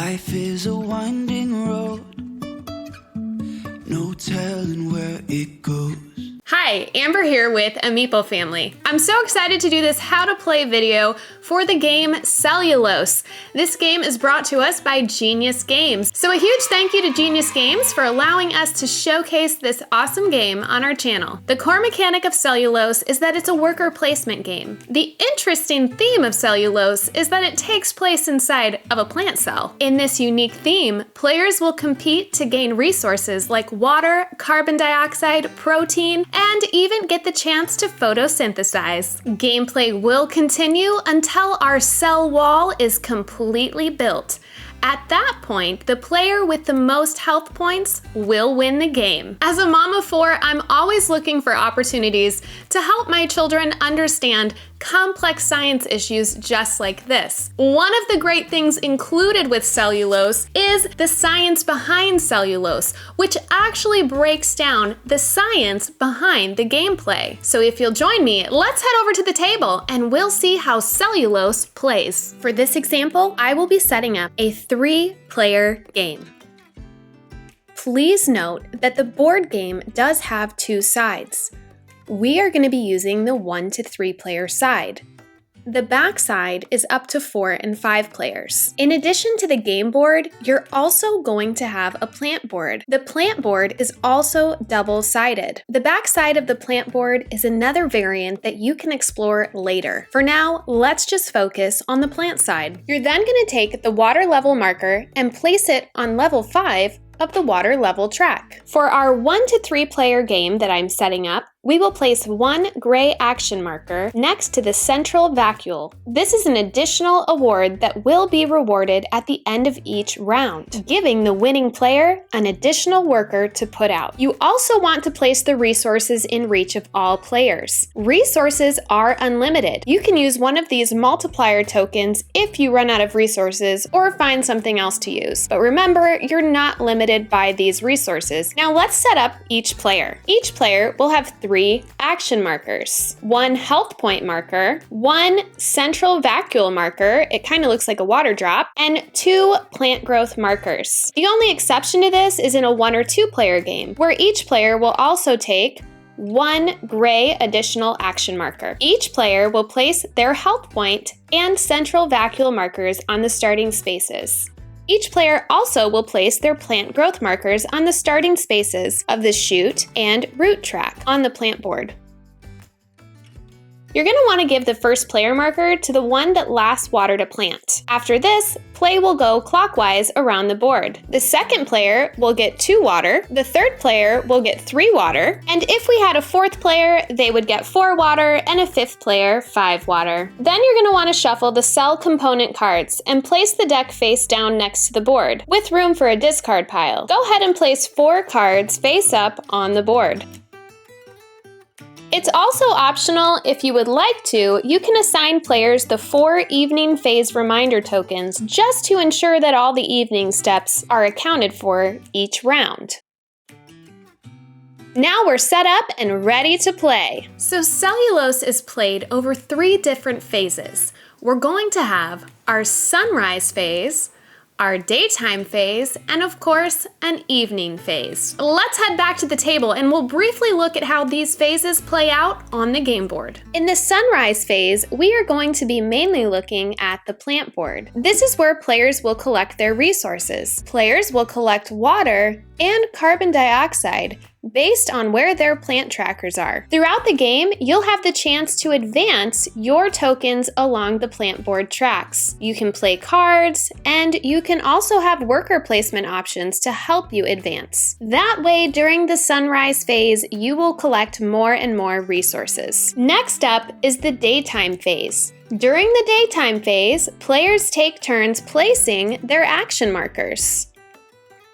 Life is a winding road, no telling where it goes. Hi, Amber here with A Meeple Family. I'm so excited to do this how to play video for the game Cellulose. This game is brought to us by Genius Games. So a huge thank you to Genius Games for allowing us to showcase this awesome game on our channel. The core mechanic of Cellulose is that it's a worker placement game. The interesting theme of Cellulose is that it takes place inside of a plant cell. In this unique theme, players will compete to gain resources like water, carbon dioxide, protein, and even get the chance to photosynthesize. Gameplay will continue until our cell wall is completely built. At that point, the player with the most health points will win the game. As a mom of 4, I'm always looking for opportunities to help my children understand complex science issues just like this. One of the great things included with Cellulose is the science behind Cellulose, which actually breaks down the science behind the gameplay. So if you'll join me, let's head over to the table and we'll see how Cellulose plays. For this example, I will be setting up a 3-player game. Please note that the board game does have 2 sides. We are going to be using the 1 to 3 player side. The back side is up to 4 and 5 players. In addition to the game board, you're also going to have a plant board. The plant board is also double-sided. The back side of the plant board is another variant that you can explore later. For now, let's just focus on the plant side. You're then going to take the water level marker and place it on level 5 of the water level track. For our 1 to 3 player game that I'm setting up, we will place 1 gray action marker next to the central vacuole. This is an additional award that will be rewarded at the end of each round, giving the winning player an additional worker to put out. You also want to place the resources in reach of all players. Resources are unlimited. You can use one of these multiplier tokens if you run out of resources or find something else to use. But remember, you're not limited by these resources. Now let's set up each player. Each player will have 3 action markers, 1 health point marker, 1 central vacuole marker, it kind of looks like a water drop, and 2 plant growth markers. The only exception to this is in a 1 or 2 player game, where each player will also take 1 gray additional action marker. Each player will place their health point and central vacuole markers on the starting spaces. Each player also will place their plant growth markers on the starting spaces of the shoot and root track on the plant board. You're going to want to give the first player marker to the one that lasts water to plant. After this, play will go clockwise around the board. The second player will get 2 water, the third player will get 3 water, and if we had a 4th player, they would get 4 water, and a 5th player 5 water. Then you're going to want to shuffle the cell component cards and place the deck face down next to the board, with room for a discard pile. Go ahead and place 4 cards face up on the board. It's also optional, if you would like to, you can assign players the 4 evening phase reminder tokens just to ensure that all the evening steps are accounted for each round. Now we're set up and ready to play. So Cellulose is played over 3 different phases. We're going to have our sunrise phase, our daytime phase, and of course, an evening phase. Let's head back to the table and we'll briefly look at how these phases play out on the game board. In the sunrise phase, we are going to be mainly looking at the plant board. This is where players will collect their resources. Players will collect water and carbon dioxide based on where their plant trackers are. Throughout the game, you'll have the chance to advance your tokens along the plant board tracks. You can play cards, and you can also have worker placement options to help you advance. That way, during the sunrise phase, you will collect more and more resources. Next up is the daytime phase. During the daytime phase, players take turns placing their action markers.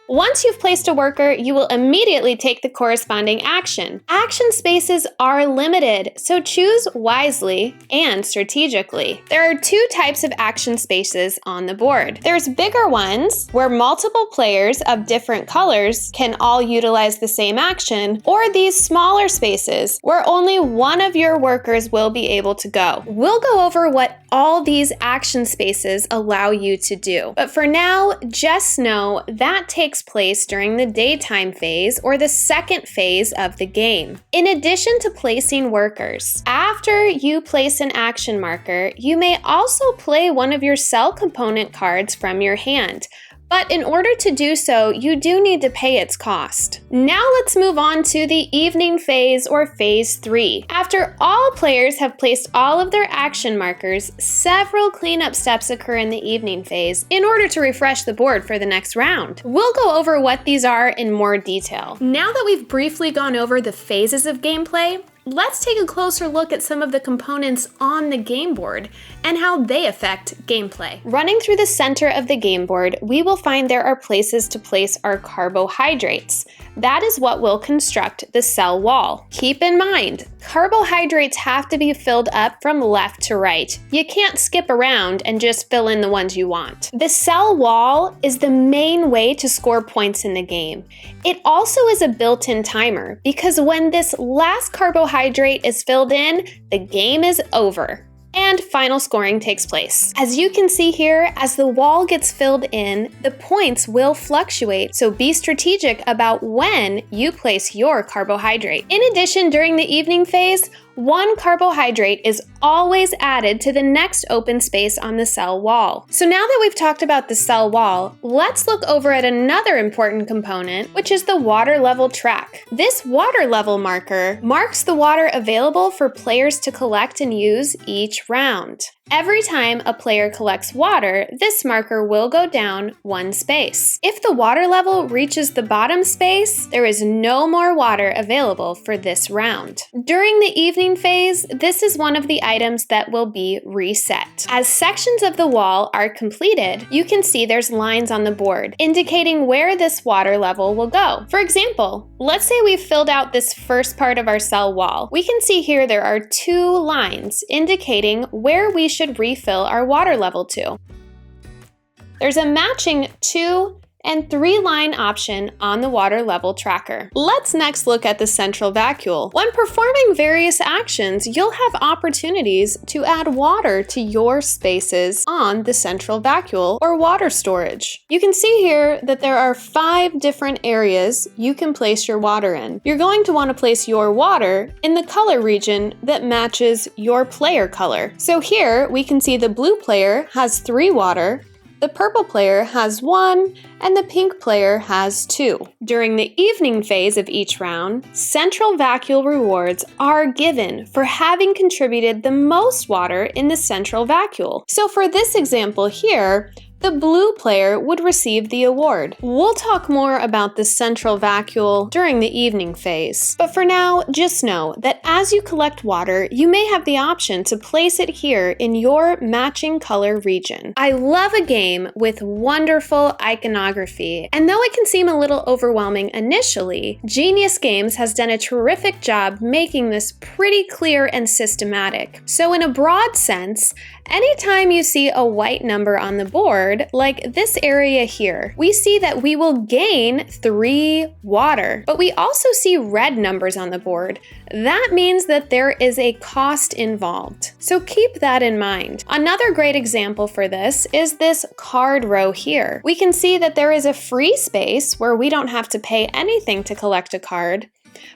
Once you've placed a worker, you will immediately take the corresponding action. Action spaces are limited, so choose wisely and strategically. There are 2 types of action spaces on the board. There's bigger ones, where multiple players of different colors can all utilize the same action, or these smaller spaces, where only one of your workers will be able to go. We'll go over what all these action spaces allow you to do. But for now, just know that takes place during the daytime phase or the second phase of the game. In addition to placing workers, after you place an action marker, you may also play one of your cell component cards from your hand. But in order to do so, you do need to pay its cost. Now let's move on to the evening phase or phase 3. After all players have placed all of their action markers, several cleanup steps occur in the evening phase in order to refresh the board for the next round. We'll go over what these are in more detail. Now that we've briefly gone over the phases of gameplay, let's take a closer look at some of the components on the game board and how they affect gameplay. Running through the center of the game board, we will find there are places to place our carbohydrates. That is what will construct the cell wall. Keep in mind, carbohydrates have to be filled up from left to right. You can't skip around and just fill in the ones you want. The cell wall is the main way to score points in the game. It also is a built-in timer because when this last carbohydrate is filled in, the game is over. And final scoring takes place. As you can see here, as the wall gets filled in, the points will fluctuate, so be strategic about when you place your carbohydrate. In addition, during the evening phase, one carbohydrate is always added to the next open space on the cell wall. So now that we've talked about the cell wall, let's look over at another important component, which is the water level track. This water level marker marks the water available for players to collect and use each round. Every time a player collects water, this marker will go down one space. If the water level reaches the bottom space, there is no more water available for this round. During the evening phase, this is one of the items that will be reset. As sections of the wall are completed, you can see there's lines on the board indicating where this water level will go. For example, let's say we've filled out this first part of our cell wall. We can see here there are 2 lines indicating where we should refill our water level to. There's a matching 2 and 3 line option on the water level tracker. Let's next look at the central vacuole. When performing various actions, you'll have opportunities to add water to your spaces on the central vacuole or water storage. You can see here that there are 5 different areas you can place your water in. You're going to want to place your water in the color region that matches your player color. So here we can see the blue player has 3 water, the purple player has 1, and the pink player has 2. During the evening phase of each round, central vacuole rewards are given for having contributed the most water in the central vacuole. So for this example here, the blue player would receive the award. We'll talk more about the central vacuole during the evening phase. But for now, just know that as you collect water, you may have the option to place it here in your matching color region. I love a game with wonderful iconography, and though it can seem a little overwhelming initially, Genius Games has done a terrific job making this pretty clear and systematic. So in a broad sense, anytime you see a white number on the board, like this area here, we see that we will gain 3 water, but we also see red numbers on the board. That means that there is a cost involved. So keep that in mind. Another great example for this is this card row here. We can see that there is a free space where we don't have to pay anything to collect a card,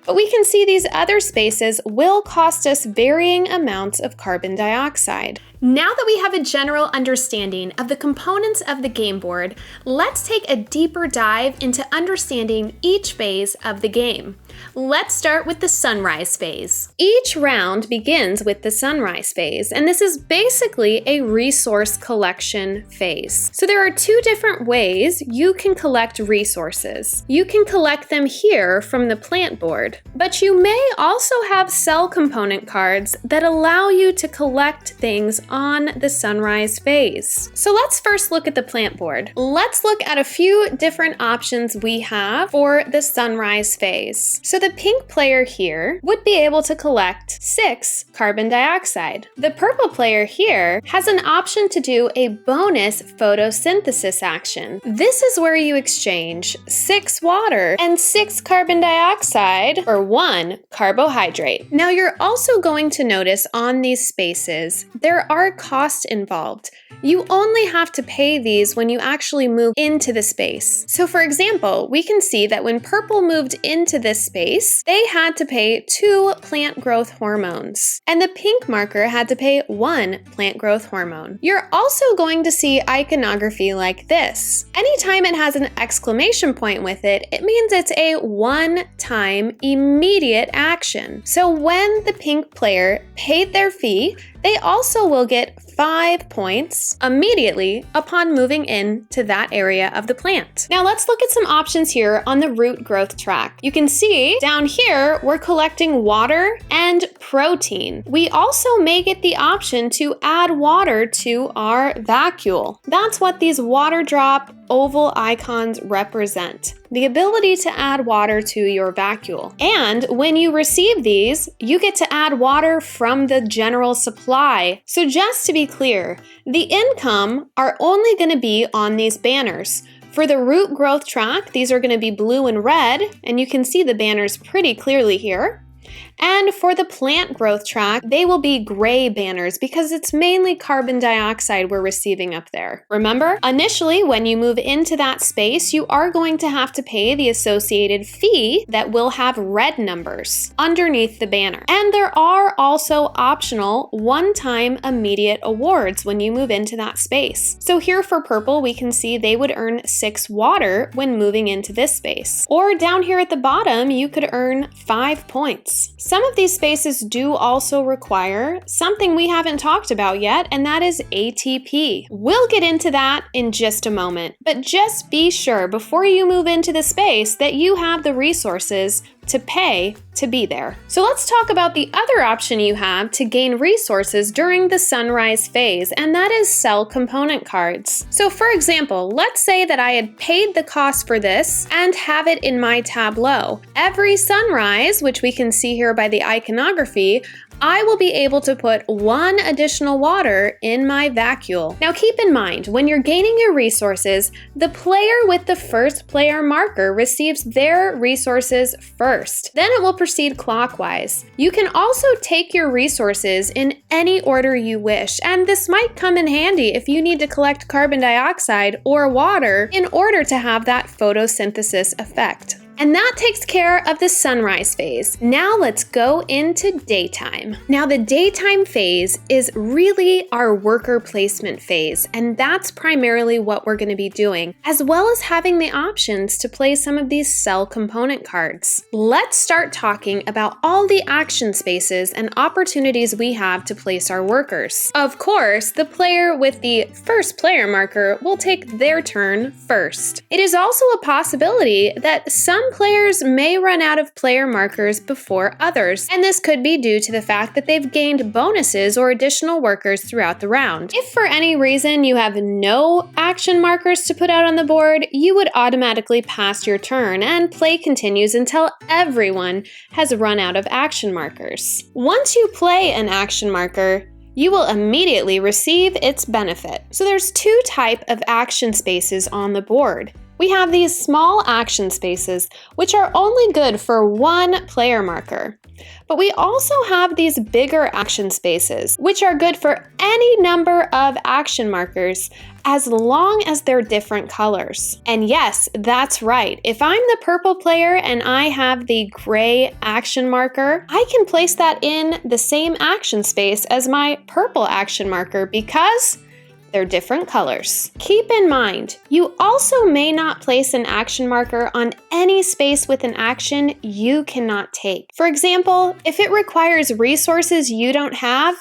but we can see these other spaces will cost us varying amounts of carbon dioxide. Now that we have a general understanding of the components of the game board, let's take a deeper dive into understanding each phase of the game. Let's start with the sunrise phase. Each round begins with the sunrise phase, and this is basically a resource collection phase. So there are 2 different ways you can collect resources. You can collect them here from the plant board, but you may also have cell component cards that allow you to collect things on the sunrise phase. So let's first look at the plant board. Let's look at a few different options we have for the sunrise phase. So the pink player here would be able to collect 6 carbon dioxide. The purple player here has an option to do a bonus photosynthesis action. This is where you exchange 6 water and 6 carbon dioxide for 1 carbohydrate. Now you're also going to notice on these spaces, there are costs involved. You only have to pay these when you actually move into the space. So for example, we can see that when purple moved into this space, they had to pay 2 plant growth hormones, and the pink marker had to pay 1 plant growth hormone. You're also going to see iconography like this. Anytime it has an exclamation point with it, it means it's a one-time immediate action. So when the pink player paid their fee, they also will get 5 points immediately upon moving into that area of the plant. Now let's look at some options here on the root growth track. You can see down here, we're collecting water and protein. We also may get the option to add water to our vacuole. That's what these water drop oval icons represent. The ability to add water to your vacuole. And when you receive these, you get to add water from the general supply. So just to be clear, the income are only going to be on these banners. For the root growth track, these are going to be blue and red, and you can see the banners pretty clearly here. And for the plant growth track, they will be gray banners because it's mainly carbon dioxide we're receiving up there. Remember, initially when you move into that space, you are going to have to pay the associated fee that will have red numbers underneath the banner. And there are also optional one-time immediate awards when you move into that space. So here for purple, we can see they would earn 6 water when moving into this space. Or down here at the bottom, you could earn 5 points. Some of these spaces do also require something we haven't talked about yet, and that is ATP. We'll get into that in just a moment, but just be sure before you move into the space that you have the resources to pay to be there. So let's talk about the other option you have to gain resources during the sunrise phase, and that is cell component cards. So for example, let's say that I had paid the cost for this and have it in my tableau. Every sunrise, which we can see here by the iconography, I will be able to put 1 additional water in my vacuole. Now keep in mind, when you're gaining your resources, the player with the first player marker receives their resources first. Then it will proceed clockwise. You can also take your resources in any order you wish, and this might come in handy if you need to collect carbon dioxide or water in order to have that photosynthesis effect. And that takes care of the sunrise phase. Now let's go into daytime. Now the daytime phase is really our worker placement phase, and that's primarily what we're going to be doing, as well as having the options to play some of these cell component cards. Let's start talking about all the action spaces and opportunities we have to place our workers. Of course, the player with the first player marker will take their turn first. It is also a possibility that some players may run out of player markers before others, and this could be due to the fact that they've gained bonuses or additional workers throughout the round. If for any reason you have no action markers to put out on the board, you would automatically pass your turn, and play continues until everyone has run out of action markers. Once you play an action marker, you will immediately receive its benefit. So there's 2 types of action spaces on the board. We have these small action spaces, which are only good for 1 player marker. But we also have these bigger action spaces, which are good for any number of action markers as long as they're different colors. And yes, that's right. If I'm the purple player and I have the gray action marker, I can place that in the same action space as my purple action marker because they're different colors. Keep in mind, you also may not place an action marker on any space with an action you cannot take. For example, if it requires resources you don't have,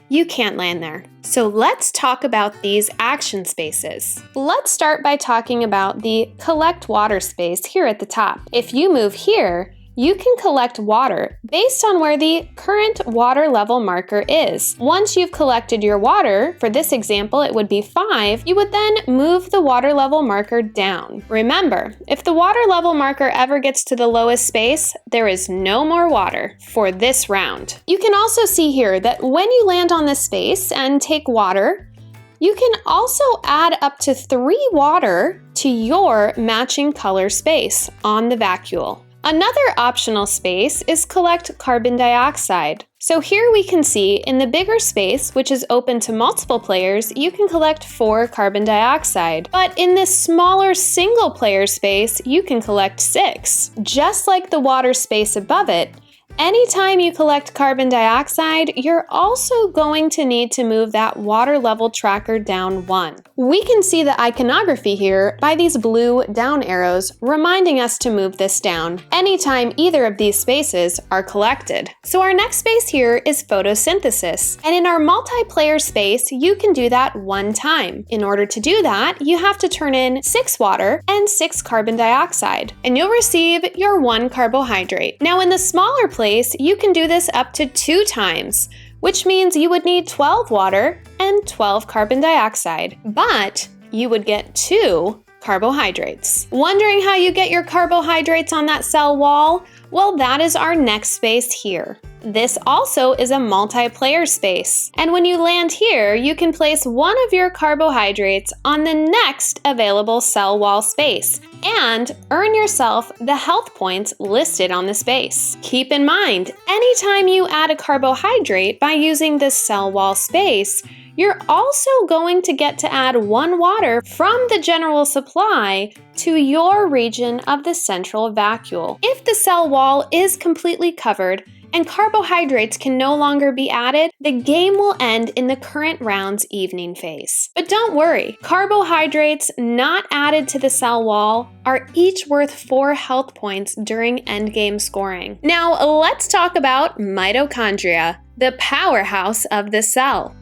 you can't land there. So let's talk about these action spaces. Let's start by talking about the collect water space here at the top. If you move here, you can collect water based on where the current water level marker is. Once you've collected your water, for this example it would be 5, you would then move the water level marker down. Remember, if the water level marker ever gets to the lowest space, there is no more water for this round. You can also see here that when you land on this space and take water, you can also add up to 3 water to your matching color space on the vacuole. Another optional space is collect carbon dioxide. So here we can see in the bigger space, which is open to multiple players, you can collect 4 carbon dioxide. But in this smaller single player space, you can collect 6. Just like the water space above it, anytime you collect carbon dioxide, you're also going to need to move that water level tracker down 1. We can see the iconography here by these blue down arrows reminding us to move this down anytime either of these spaces are collected. So our next space here is photosynthesis, and in our multiplayer space, you can do that 1 time. In order to do that, you have to turn in 6 water and 6 carbon dioxide, and you'll receive your 1 carbohydrate. Now in the smaller place, you can do this up to 2 times, which means you would need 12 water and 12 carbon dioxide, but you would get 2 carbohydrates. Wondering how you get your carbohydrates on that cell wall? Well, that is our next space here. This also is a multiplayer space, and when you land here, you can place 1 of your carbohydrates on the next available cell wall space and earn yourself the health points listed on the space. Keep in mind, anytime you add a carbohydrate by using this cell wall space, you're also going to get to add 1 water from the general supply to your region of the central vacuole. If the cell wall is completely covered and carbohydrates can no longer be added, the game will end in the current round's evening phase. But don't worry, carbohydrates not added to the cell wall are each worth 4 health points during endgame scoring. Now let's talk about mitochondria, the powerhouse of the cell.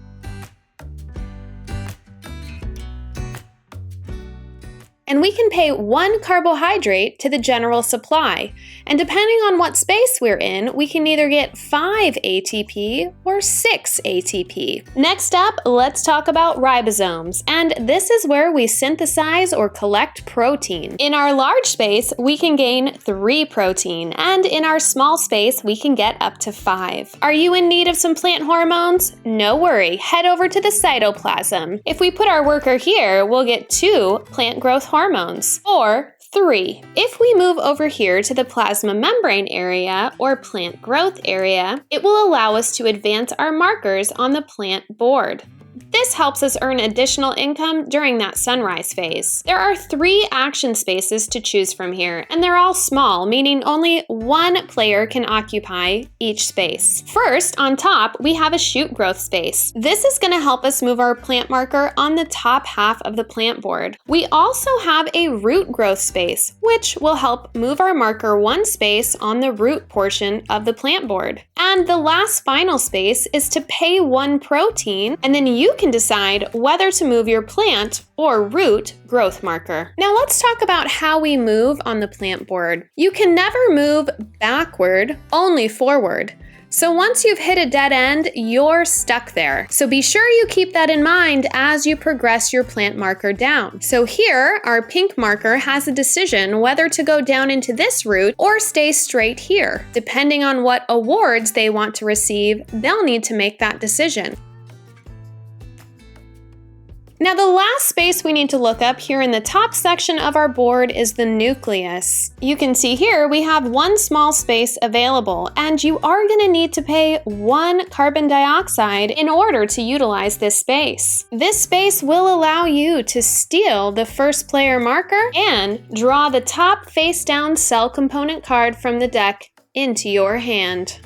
And we can pay 1 carbohydrate to the general supply. And depending on what space we're in, we can either get 5 ATP or 6 ATP. Next up, let's talk about ribosomes. And this is where we synthesize or collect protein. In our large space, we can gain 3 protein. And in our small space, we can get up to 5. Are you in need of some plant hormones? No worry, head over to the cytoplasm. If we put our worker here, we'll get 2 plant growth hormones, or 3. If we move over here to the plasma membrane area or plant growth area, it will allow us to advance our markers on the plant board. This helps us earn additional income during that sunrise phase. There are 3 action spaces to choose from here, and they're all small, meaning only 1 player can occupy each space. First, on top, we have a shoot growth space. This is going to help us move our plant marker on the top half of the plant board. We also have a root growth space, which will help move our marker 1 space on the root portion of the plant board. And the last final space is to pay 1 protein, and then you can decide whether to move your plant or root growth marker. Now let's talk about how we move on the plant board. You can never move backward, only forward. So once you've hit a dead end, you're stuck there. So be sure you keep that in mind as you progress your plant marker down. So here, our pink marker has a decision whether to go down into this route or stay straight here. Depending on what awards they want to receive, they'll need to make that decision. Now the last space we need to look up here in the top section of our board is the nucleus. You can see here we have 1 small space available, and you are going to need to pay 1 carbon dioxide in order to utilize this space. This space will allow you to steal the first player marker and draw the top face down cell component card from the deck into your hand.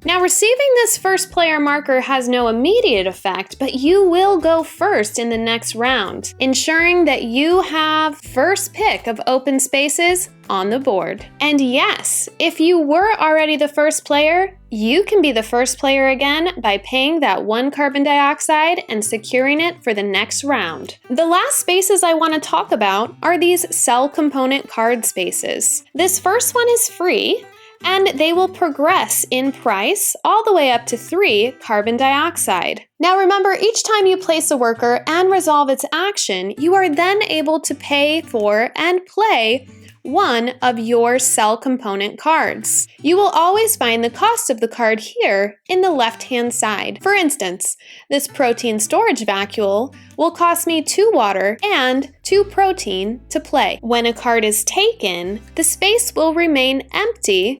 Now, receiving this first player marker has no immediate effect, but you will go first in the next round, ensuring that you have first pick of open spaces on the board. And yes, if you were already the first player, you can be the first player again by paying that 1 carbon dioxide and securing it for the next round. The last spaces I want to talk about are these cell component card spaces. This first one is free, and they will progress in price all the way up to 3 carbon dioxide. Now remember, each time you place a worker and resolve its action, you are then able to pay for and play 1 of your cell component cards. You will always find the cost of the card here in the left-hand side. For instance, this protein storage vacuole will cost me 2 water and 2 protein to play. When a card is taken, the space will remain empty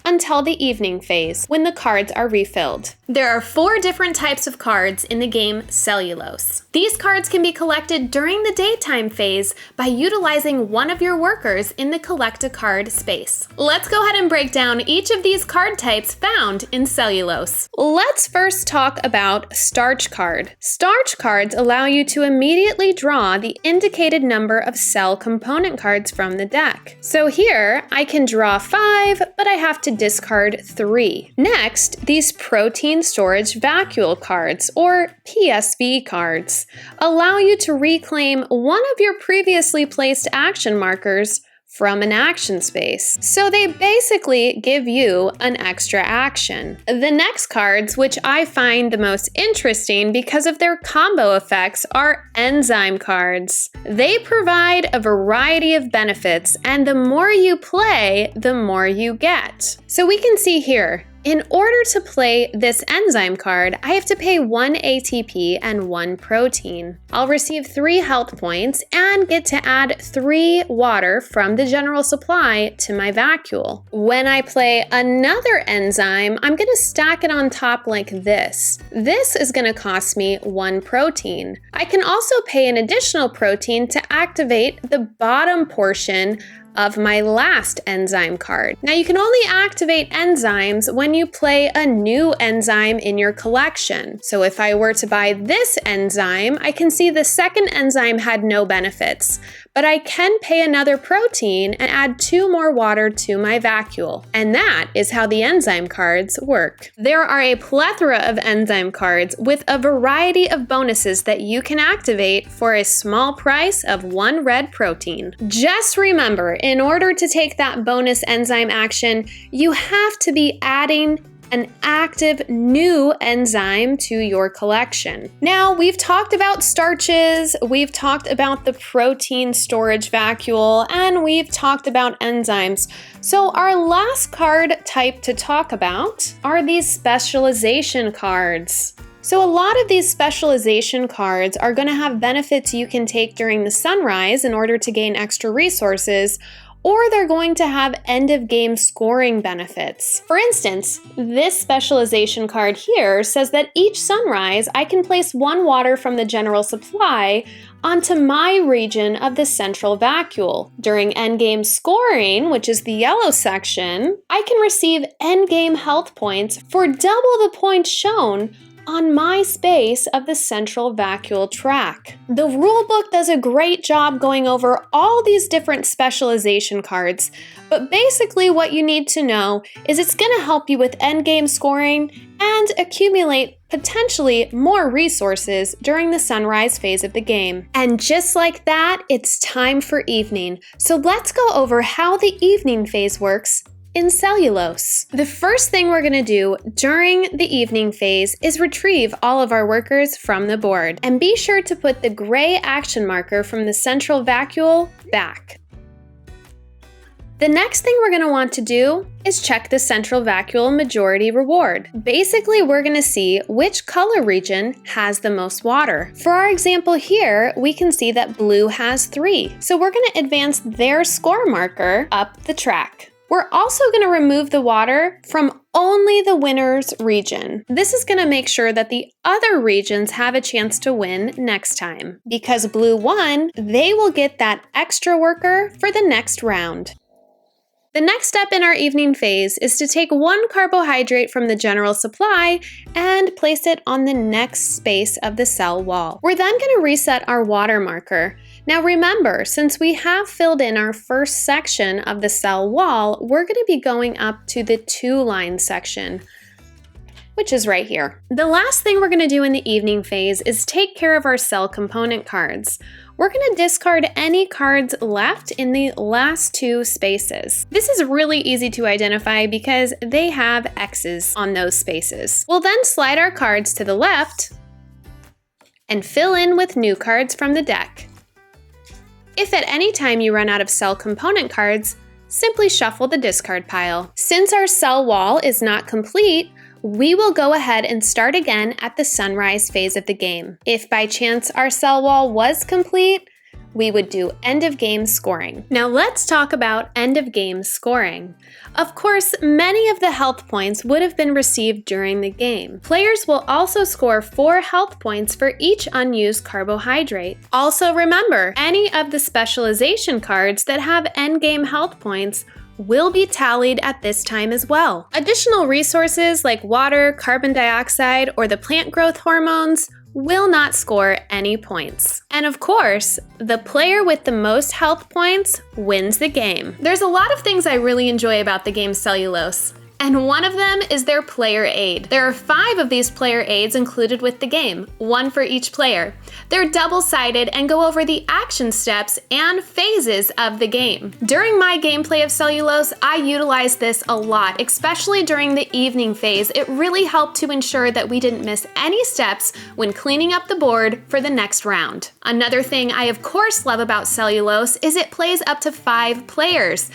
until the evening phase, when the cards are refilled. There are 4 different types of cards in the game Cellulose. These cards can be collected during the daytime phase by utilizing one of your workers in the collect a card space. Let's go ahead and break down each of these card types found in Cellulose. Let's first talk about Starch Card. Starch cards allow you to immediately draw the indicated number of cell component cards from the deck. So here, I can draw 5, but I have to discard 3. Next, these Protein Storage Vacuole cards, or PSV cards, allow you to reclaim one of your previously placed action markers from an action space. So they basically give you an extra action. The next cards, which I find the most interesting because of their combo effects, are enzyme cards. They provide a variety of benefits, and the more you play, the more you get. So we can see here, in order to play this enzyme card, I have to pay 1 ATP and 1 protein. I'll receive 3 health points and get to add 3 water from the general supply to my vacuole. When I play another enzyme, I'm going to stack it on top like this. This is going to cost me 1 protein. I can also pay an additional protein to activate the bottom portion of my last enzyme card. Now you can only activate enzymes when you play a new enzyme in your collection. So if I were to buy this enzyme, I can see the second enzyme had no benefits, but I can pay another protein and add 2 more water to my vacuole. And that is how the enzyme cards work. There are a plethora of enzyme cards with a variety of bonuses that you can activate for a small price of 1 red protein. Just remember, in order to take that bonus enzyme action, you have to be adding an active new enzyme to your collection. Now, we've talked about starches, we've talked about the protein storage vacuole, and we've talked about enzymes. So our last card type to talk about are these specialization cards. So a lot of these specialization cards are going to have benefits you can take during the sunrise in order to gain extra resources, or they're going to have end-of-game scoring benefits. For instance, this specialization card here says that each sunrise, I can place 1 water from the general supply onto my region of the central vacuole. During endgame scoring, which is the yellow section, I can receive endgame health points for double the points shown on my space of the central vacuole track. The rulebook does a great job going over all these different specialization cards, but basically what you need to know is it's going to help you with endgame scoring and accumulate potentially more resources during the sunrise phase of the game. And just like that, it's time for evening. So let's go over how the evening phase works in Cellulose. The first thing we're going to do during the evening phase is retrieve all of our workers from the board. And be sure to put the gray action marker from the central vacuole back. The next thing we're going to want to do is check the central vacuole majority reward. Basically, we're going to see which color region has the most water. For our example here, we can see that blue has 3. So we're going to advance their score marker up the track. We're also going to remove the water from only the winner's region. This is going to make sure that the other regions have a chance to win next time. Because blue won, they will get that extra worker for the next round. The next step in our evening phase is to take 1 carbohydrate from the general supply and place it on the next space of the cell wall. We're then going to reset our water marker. Now remember, since we have filled in our first section of the cell wall, we're going to be going up to the 2-line section, which is right here. The last thing we're going to do in the evening phase is take care of our cell component cards. We're going to discard any cards left in the last 2 spaces. This is really easy to identify because they have X's on those spaces. We'll then slide our cards to the left and fill in with new cards from the deck. If at any time you run out of cell component cards, simply shuffle the discard pile. Since our cell wall is not complete, we will go ahead and start again at the sunrise phase of the game. If by chance our cell wall was complete, we would do end of game scoring. Now let's talk about end of game scoring. Of course, many of the health points would have been received during the game. Players will also score 4 health points for each unused carbohydrate. Also remember, any of the specialization cards that have endgame health points will be tallied at this time as well. Additional resources like water, carbon dioxide, or the plant growth hormones will not score any points. And of course, the player with the most health points wins the game. There's a lot of things I really enjoy about the game Cellulose, and one of them is their player aid. There are 5 of these player aids included with the game, 1 for each player. They're double-sided and go over the action steps and phases of the game. During my gameplay of Cellulose, I utilized this a lot, especially during the evening phase. It really helped to ensure that we didn't miss any steps when cleaning up the board for the next round. Another thing I of course love about Cellulose is it plays up to 5 players.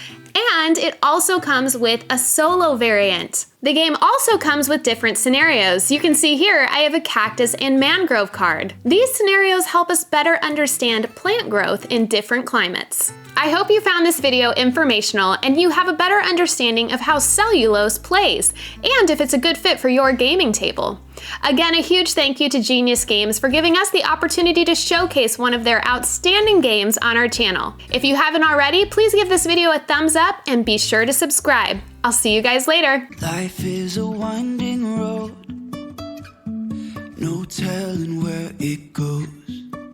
And it also comes with a solo variant. The game also comes with different scenarios. You can see here I have a cactus and mangrove card. These scenarios help us better understand plant growth in different climates. I hope you found this video informational and you have a better understanding of how Cellulose plays and if it's a good fit for your gaming table. Again, a huge thank you to Genius Games for giving us the opportunity to showcase one of their outstanding games on our channel. If you haven't already, please give this video a thumbs up and be sure to subscribe. I'll see you guys later. Life is a winding road, no telling where it goes.